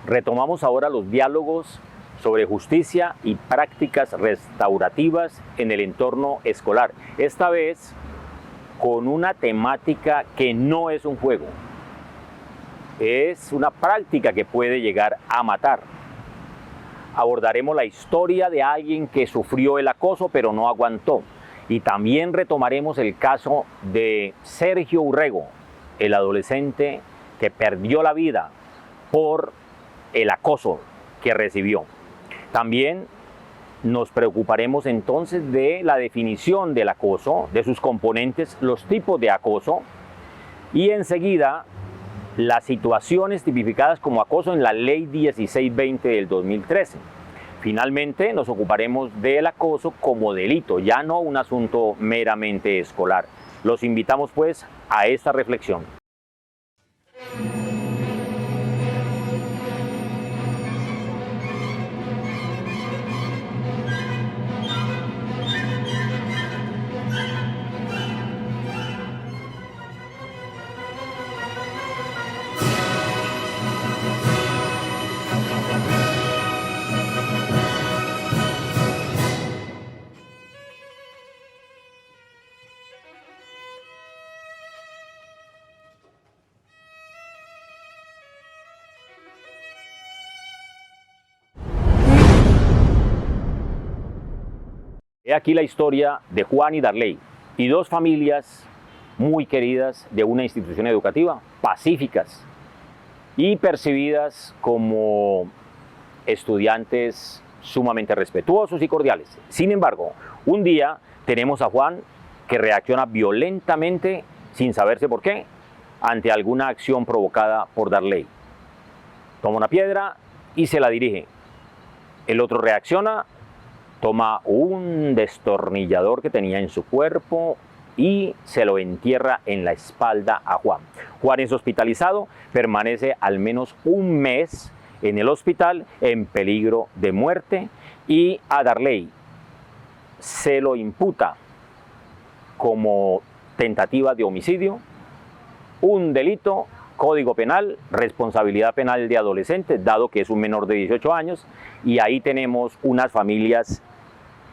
Retomamos ahora los diálogos sobre justicia y prácticas restaurativas en el entorno escolar. Esta vez con una temática que no es un juego, es una práctica que puede llegar a matar. Abordaremos la historia de alguien que sufrió el acoso pero no aguantó. Y también retomaremos el caso de Sergio Urrego, el adolescente que perdió la vida por el acoso que recibió. También nos preocuparemos entonces de la definición del acoso, de sus componentes, los tipos de acoso y enseguida las situaciones tipificadas como acoso en la Ley 1620 del 2013. Finalmente nos ocuparemos del acoso como delito, ya no un asunto meramente escolar. Los invitamos pues a esta reflexión. He aquí la historia de Juan y Darley, y dos familias muy queridas de una institución educativa, pacíficas y percibidas como estudiantes sumamente respetuosos y cordiales. Sin embargo, un día tenemos a Juan que reacciona violentamente, sin saberse por qué, ante alguna acción provocada por Darley. Toma una piedra y se la dirige. El otro reacciona, toma un destornillador que tenía en su cuerpo y se lo entierra en la espalda a Juan. Juan es hospitalizado, permanece al menos un mes en el hospital en peligro de muerte y a Darley se lo imputa como tentativa de homicidio, un delito, Código Penal, responsabilidad penal de adolescentes, dado que es un menor de 18 años, y ahí tenemos unas familias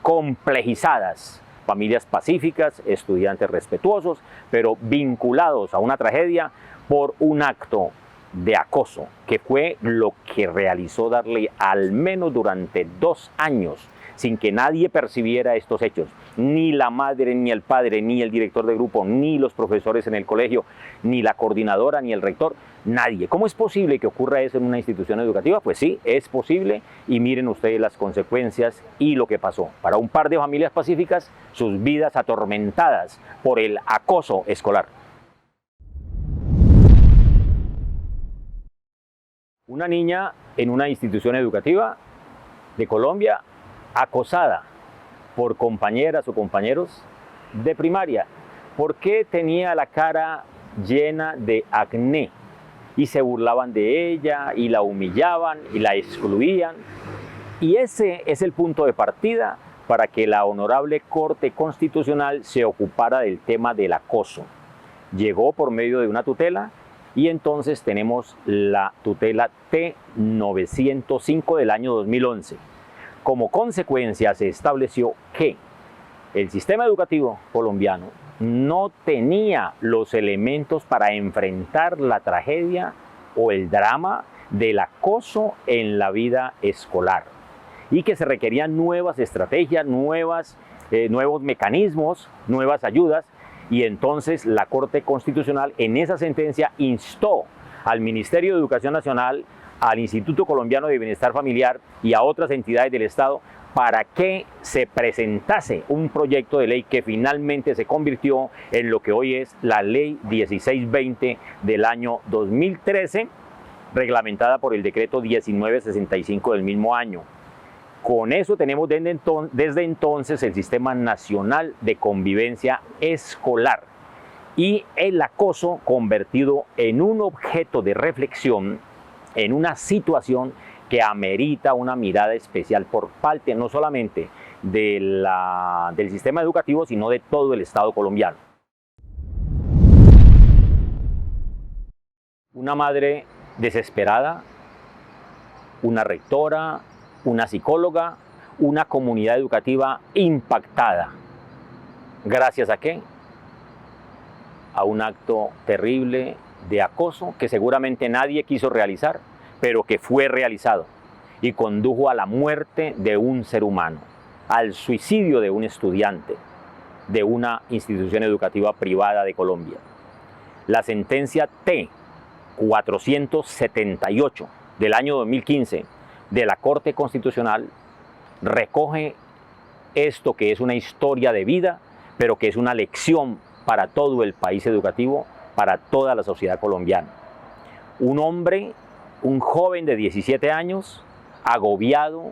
complejizadas, familias pacíficas, estudiantes respetuosos, pero vinculados a una tragedia por un acto de acoso, que fue lo que realizó Darley al menos durante 2 años, sin que nadie percibiera estos hechos, ni la madre, ni el padre, ni el director de grupo, ni los profesores en el colegio, ni la coordinadora, ni el rector, nadie. ¿Cómo es posible que ocurra eso en una institución educativa? Pues sí, es posible, y miren ustedes las consecuencias y lo que pasó. Para un par de familias pacíficas, sus vidas atormentadas por el acoso escolar. Una niña en una institución educativa de Colombia acosada por compañeras o compañeros de primaria porque tenía la cara llena de acné y se burlaban de ella y la humillaban y la excluían. Y ese es el punto de partida para que la Honorable Corte Constitucional se ocupara del tema del acoso. Llegó por medio de una tutela y entonces tenemos la tutela T-905 del año 2011. Como consecuencia se estableció que el sistema educativo colombiano no tenía los elementos para enfrentar la tragedia o el drama del acoso en la vida escolar y que se requerían nuevas estrategias, nuevos mecanismos, nuevas ayudas, y entonces la Corte Constitucional en esa sentencia instó al Ministerio de Educación Nacional, al Instituto Colombiano de Bienestar Familiar y a otras entidades del Estado para que se presentase un proyecto de ley que finalmente se convirtió en lo que hoy es la Ley 1620 del año 2013, reglamentada por el decreto 1965 del mismo año. Con eso tenemos desde entonces el Sistema Nacional de Convivencia Escolar y el acoso convertido en un objeto de reflexión, en una situación que amerita una mirada especial por parte no solamente del sistema educativo, sino de todo el Estado colombiano. Una madre desesperada una rectora, una psicóloga, una comunidad educativa impactada. ¿Gracias a qué? A un acto terrible de acoso que seguramente nadie quiso realizar, pero que fue realizado y condujo a la muerte de un ser humano, al suicidio de un estudiante de una institución educativa privada de Colombia. La sentencia T-478 del año 2015 de la Corte Constitucional recoge esto, que es una historia de vida, pero que es una lección para todo el país educativo, para toda la sociedad colombiana. Un hombre, un joven de 17 años, agobiado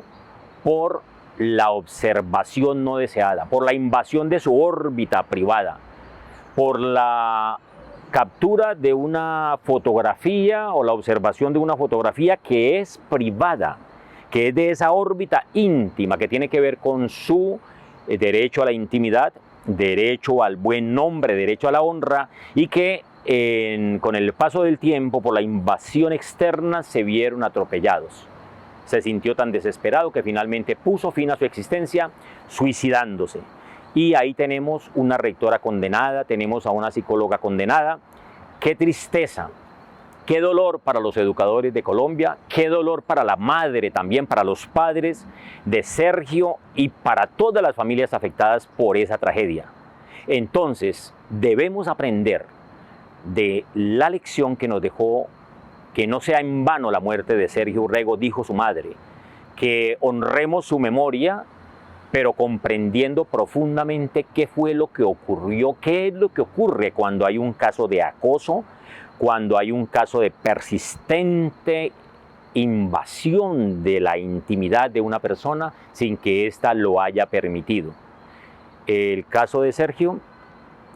por la observación no deseada, por la invasión de su órbita privada, por la captura de una fotografía o la observación de una fotografía que es privada, que es de esa órbita íntima, que tiene que ver con su derecho a la intimidad, derecho al buen nombre, derecho a la honra, y que con el paso del tiempo, por la invasión externa, se vieron atropellados. Se sintió tan desesperado que finalmente puso fin a su existencia suicidándose. Y ahí tenemos una rectora condenada, tenemos a una psicóloga condenada. ¡Qué tristeza! ¡Qué dolor para los educadores de Colombia! ¡Qué dolor para la madre, también para los padres de Sergio y para todas las familias afectadas por esa tragedia! Entonces, debemos aprender de la lección que nos dejó, que no sea en vano la muerte de Sergio Urrego, dijo su madre, que honremos su memoria, pero comprendiendo profundamente qué fue lo que ocurrió, qué es lo que ocurre cuando hay un caso de acoso, cuando hay un caso de persistente invasión de la intimidad de una persona sin que ésta lo haya permitido. El caso de Sergio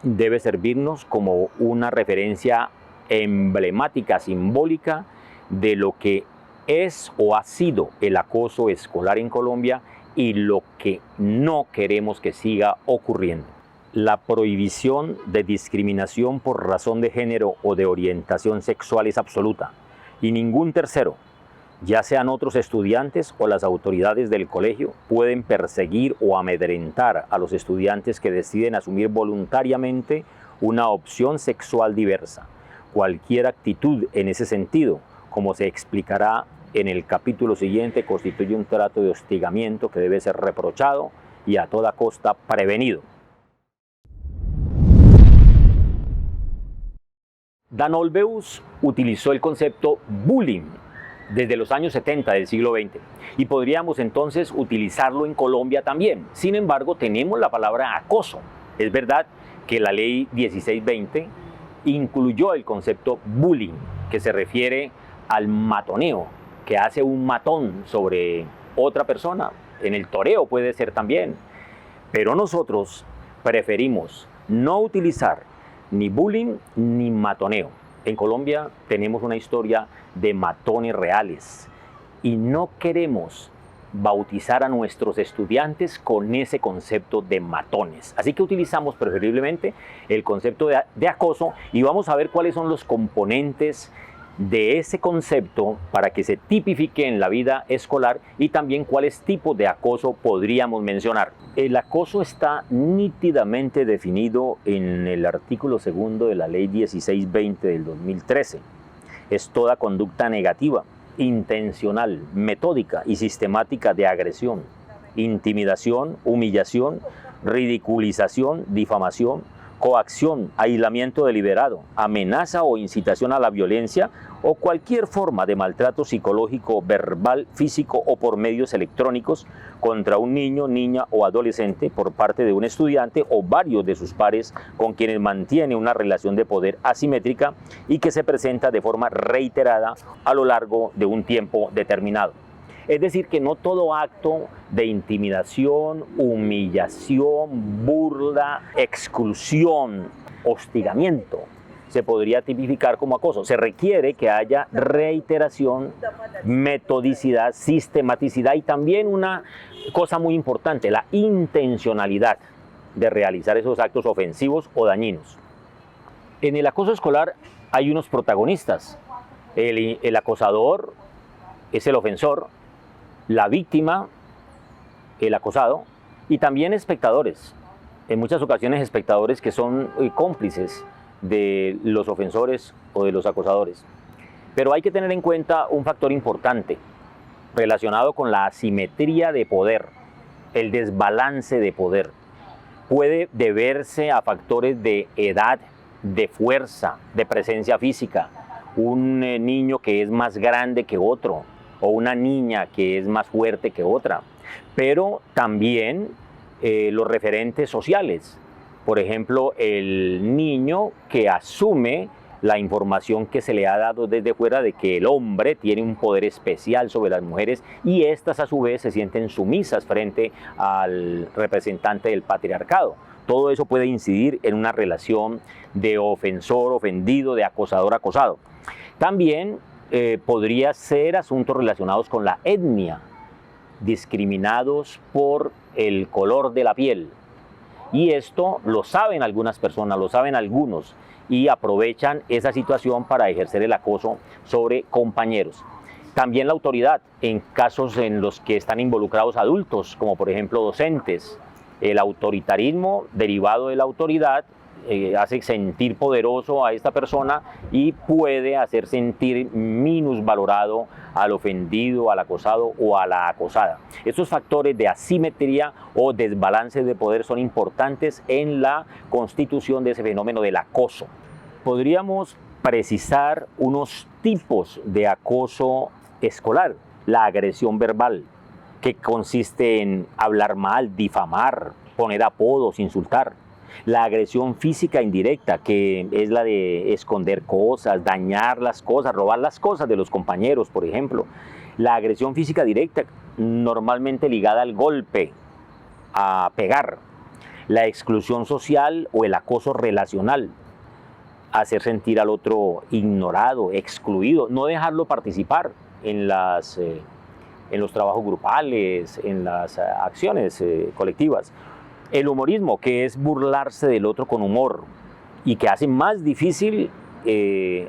debe servirnos como una referencia emblemática, simbólica, de lo que es o ha sido el acoso escolar en Colombia y lo que no queremos que siga ocurriendo. La prohibición de discriminación por razón de género o de orientación sexual es absoluta, y ningún tercero, ya sean otros estudiantes o las autoridades del colegio, pueden perseguir o amedrentar a los estudiantes que deciden asumir voluntariamente una opción sexual diversa. Cualquier actitud en ese sentido, como se explicará en el capítulo siguiente, constituye un trato de hostigamiento que debe ser reprochado y a toda costa prevenido. Dan Olweus utilizó el concepto bullying desde los años 70 del siglo XX y podríamos entonces utilizarlo en Colombia también. Sin embargo, tenemos la palabra acoso. Es verdad que la ley 1620 incluyó el concepto bullying, que se refiere al matoneo, que hace un matón sobre otra persona. En el toreo puede ser también. Pero nosotros preferimos no utilizar ni bullying ni matoneo. En Colombia tenemos una historia de matones reales y no queremos bautizar a nuestros estudiantes con ese concepto de matones. Así que utilizamos preferiblemente el concepto de acoso y vamos a ver cuáles son los componentes de ese concepto para que se tipifique en la vida escolar y también cuáles tipos de acoso podríamos mencionar. El acoso está nítidamente definido en el artículo 2 de la ley 1620 del 2013. Es toda conducta negativa, intencional, metódica y sistemática de agresión, intimidación, humillación, ridiculización, difamación, coacción, aislamiento deliberado, amenaza o incitación a la violencia o cualquier forma de maltrato psicológico, verbal, físico o por medios electrónicos contra un niño, niña o adolescente por parte de un estudiante o varios de sus pares con quienes mantiene una relación de poder asimétrica y que se presenta de forma reiterada a lo largo de un tiempo determinado. Es decir, que no todo acto de intimidación, humillación, burla, exclusión, hostigamiento se podría tipificar como acoso. Se requiere que haya reiteración, metodicidad, sistematicidad y también una cosa muy importante, la intencionalidad de realizar esos actos ofensivos o dañinos. En el acoso escolar hay unos protagonistas. El acosador es el ofensor, la víctima, el acosado, y también espectadores. En muchas ocasiones espectadores que son cómplices de los ofensores o de los acosadores. Pero hay que tener en cuenta un factor importante relacionado con la asimetría de poder, el desbalance de poder. Puede deberse a factores de edad, de fuerza, de presencia física. Un niño que es más grande que otro, o una niña que es más fuerte que otra. Pero también los referentes sociales. Por ejemplo, el niño que asume la información que se le ha dado desde fuera de que el hombre tiene un poder especial sobre las mujeres y éstas a su vez se sienten sumisas frente al representante del patriarcado. Todo eso puede incidir en una relación de ofensor-ofendido, de acosador-acosado. También podría ser asuntos relacionados con la etnia, discriminados por el color de la piel. Y esto lo saben algunas personas, lo saben algunos, y aprovechan esa situación para ejercer el acoso sobre compañeros. También la autoridad, en casos en los que están involucrados adultos, como por ejemplo docentes. El autoritarismo derivado de la autoridad hace sentir poderoso a esta persona y puede hacer sentir minusvalorado al ofendido, al acosado o a la acosada. Estos factores de asimetría o desbalance de poder son importantes en la constitución de ese fenómeno del acoso. Podríamos precisar unos tipos de acoso escolar. La agresión verbal, que consiste en hablar mal, difamar, poner apodos, insultar. La agresión física indirecta, que es la de esconder cosas, dañar las cosas, robar las cosas de los compañeros, por ejemplo. La agresión física directa, normalmente ligada al golpe, a pegar. La exclusión social o el acoso relacional, hacer sentir al otro ignorado, excluido, no dejarlo participar en los trabajos grupales, en las acciones colectivas. El humorismo, que es burlarse del otro con humor y que hace más difícil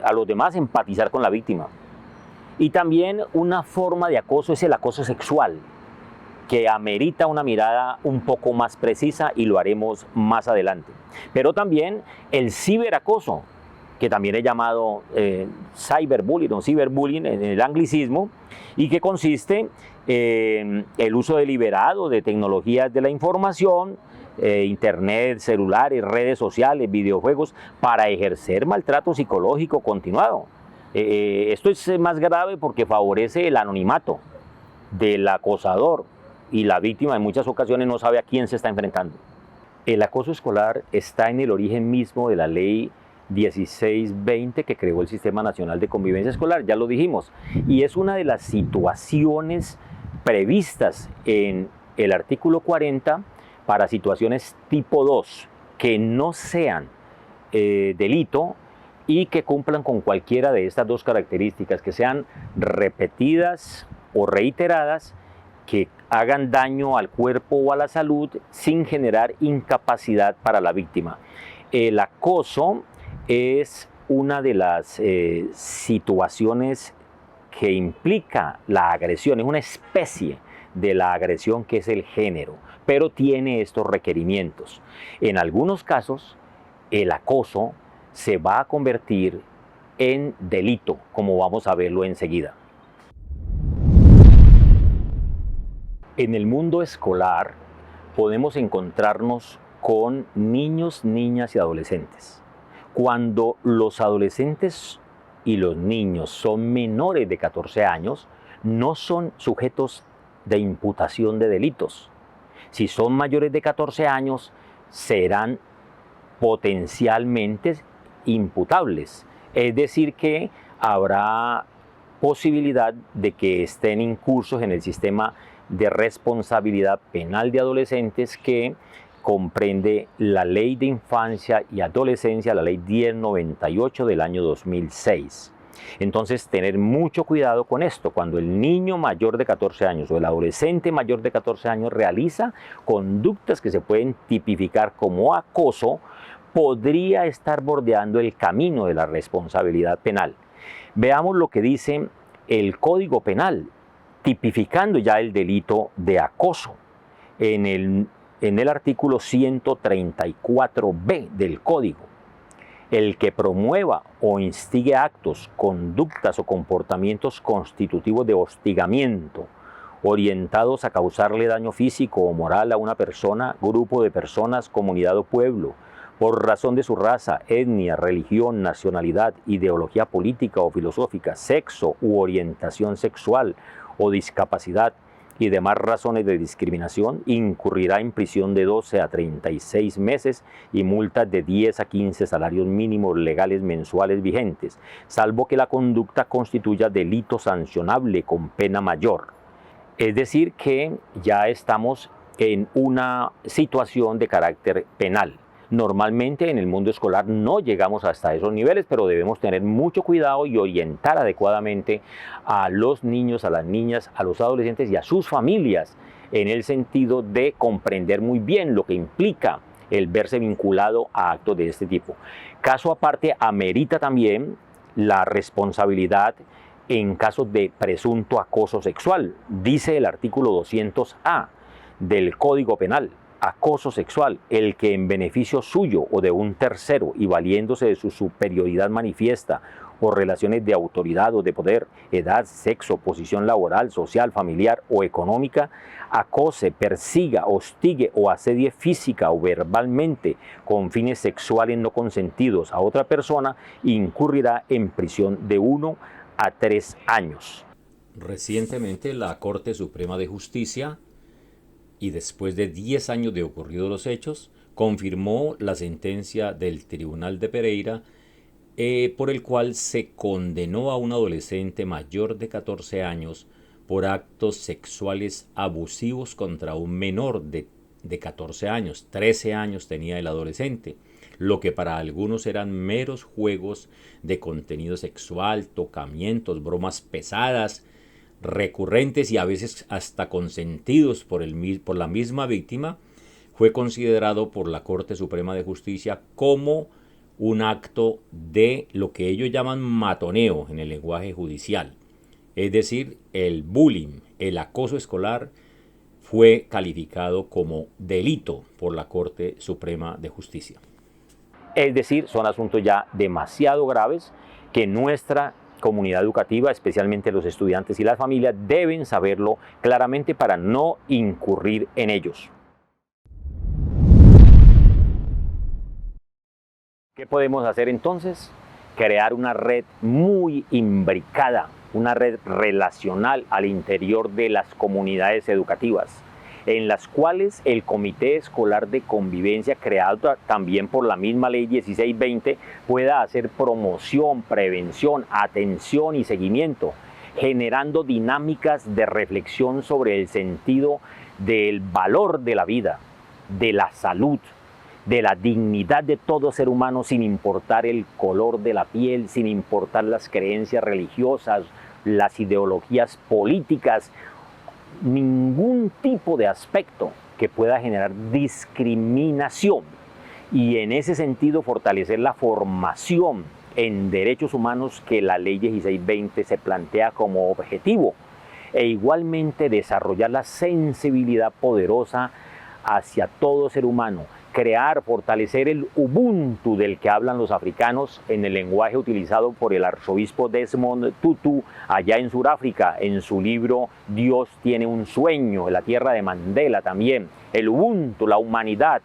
a los demás empatizar con la víctima. Y también una forma de acoso es el acoso sexual, que amerita una mirada un poco más precisa y lo haremos más adelante. Pero también el ciberacoso, que también es llamado cyberbullying o ciberbullying en el anglicismo, y que consiste en el uso deliberado de tecnologías de la información, internet, celulares, redes sociales, videojuegos, para ejercer maltrato psicológico continuado. Esto es más grave porque favorece el anonimato del acosador y la víctima en muchas ocasiones no sabe a quién se está enfrentando. El acoso escolar está en el origen mismo de la ley 1620 que creó el Sistema Nacional de Convivencia Escolar, ya lo dijimos, y es una de las situaciones previstas en el artículo 40 para situaciones tipo 2 que no sean delito y que cumplan con cualquiera de estas dos características, que sean repetidas o reiteradas, que hagan daño al cuerpo o a la salud sin generar incapacidad para la víctima. El acoso es una de las situaciones que implica la agresión, es una especie de la agresión que es el género, pero tiene estos requerimientos. En algunos casos, el acoso se va a convertir en delito, como vamos a verlo enseguida. En el mundo escolar podemos encontrarnos con niños, niñas y adolescentes. Cuando los adolescentes y los niños son menores de 14 años, no son sujetos de imputación de delitos. Si son mayores de 14 años, serán potencialmente imputables. Es decir, que habrá posibilidad de que estén incursos en el sistema de responsabilidad penal de adolescentes que comprende la Ley de Infancia y Adolescencia, la Ley 1098 del año 2006. Entonces, tener mucho cuidado con esto. Cuando el niño mayor de 14 años o el adolescente mayor de 14 años realiza conductas que se pueden tipificar como acoso, podría estar bordeando el camino de la responsabilidad penal. Veamos lo que dice el Código Penal tipificando ya el delito de acoso en el artículo 134b del Código. El que promueva o instigue actos, conductas o comportamientos constitutivos de hostigamiento, orientados a causarle daño físico o moral a una persona, grupo de personas, comunidad o pueblo, por razón de su raza, etnia, religión, nacionalidad, ideología política o filosófica, sexo u orientación sexual o discapacidad y demás razones de discriminación, incurrirá en prisión de 12 a 36 meses y multas de 10 a 15 salarios mínimos legales mensuales vigentes, salvo que la conducta constituya delito sancionable con pena mayor. Es decir, que ya estamos en una situación de carácter penal. Normalmente en el mundo escolar no llegamos hasta esos niveles, pero debemos tener mucho cuidado y orientar adecuadamente a los niños, a las niñas, a los adolescentes y a sus familias en el sentido de comprender muy bien lo que implica el verse vinculado a actos de este tipo. Caso aparte, amerita también la responsabilidad en casos de presunto acoso sexual. Dice el artículo 200A del Código Penal: acoso sexual, el que en beneficio suyo o de un tercero y valiéndose de su superioridad manifiesta o relaciones de autoridad o de poder, edad, sexo, posición laboral, social, familiar o económica, acose, persiga, hostigue o asedie física o verbalmente con fines sexuales no consentidos a otra persona, incurrirá en prisión de 1 a 3 años. Recientemente la Corte Suprema de Justicia, y después de 10 años de ocurridos los hechos, confirmó la sentencia del Tribunal de Pereira, por el cual se condenó a un adolescente mayor de 14 años por actos sexuales abusivos contra un menor de 14 años. 13 años tenía el adolescente, lo que para algunos eran meros juegos de contenido sexual, tocamientos, bromas pesadas, recurrentes y a veces hasta consentidos por la misma víctima, fue considerado por la Corte Suprema de Justicia como un acto de lo que ellos llaman matoneo en el lenguaje judicial. Es decir, el bullying, el acoso escolar, fue calificado como delito por la Corte Suprema de Justicia. Es decir, son asuntos ya demasiado graves que nuestra comunidad educativa, especialmente los estudiantes y las familias, deben saberlo claramente para no incurrir en ellos. ¿Qué podemos hacer entonces? Crear una red muy imbricada, una red relacional al interior de las comunidades educativas, en las cuales el Comité Escolar de Convivencia, creado también por la misma Ley 1620, pueda hacer promoción, prevención, atención y seguimiento, generando dinámicas de reflexión sobre el sentido del valor de la vida, de la salud, de la dignidad de todo ser humano, sin importar el color de la piel, sin importar las creencias religiosas, las ideologías políticas, ningún tipo de aspecto que pueda generar discriminación, y en ese sentido fortalecer la formación en derechos humanos que la Ley 1620 se plantea como objetivo, e igualmente desarrollar la sensibilidad poderosa hacia todo ser humano, crear, fortalecer el Ubuntu del que hablan los africanos en el lenguaje utilizado por el arzobispo Desmond Tutu allá en Sudáfrica, en su libro Dios tiene un sueño, en la tierra de Mandela también. El Ubuntu, la humanidad,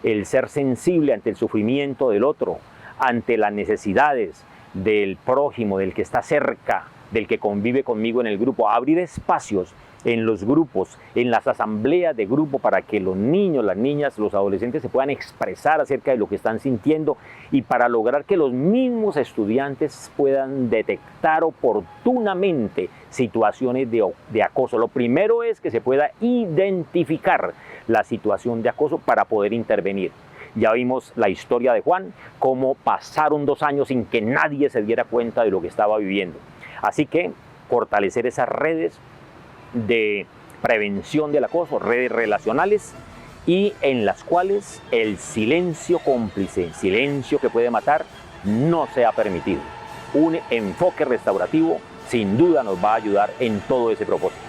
el ser sensible ante el sufrimiento del otro, ante las necesidades del prójimo, del que está cerca, del que convive conmigo en el grupo, abrir espacios en los grupos, en las asambleas de grupo, para que los niños, las niñas, los adolescentes se puedan expresar acerca de lo que están sintiendo, y para lograr que los mismos estudiantes puedan detectar oportunamente situaciones de acoso. Lo primero es que se pueda identificar la situación de acoso para poder intervenir. Ya vimos la historia de Juan, cómo pasaron 2 años sin que nadie se diera cuenta de lo que estaba viviendo. Así que fortalecer esas redes de prevención del acoso, redes relacionales, y en las cuales el silencio cómplice, el silencio que puede matar, no sea permitido. Un enfoque restaurativo sin duda nos va a ayudar en todo ese propósito.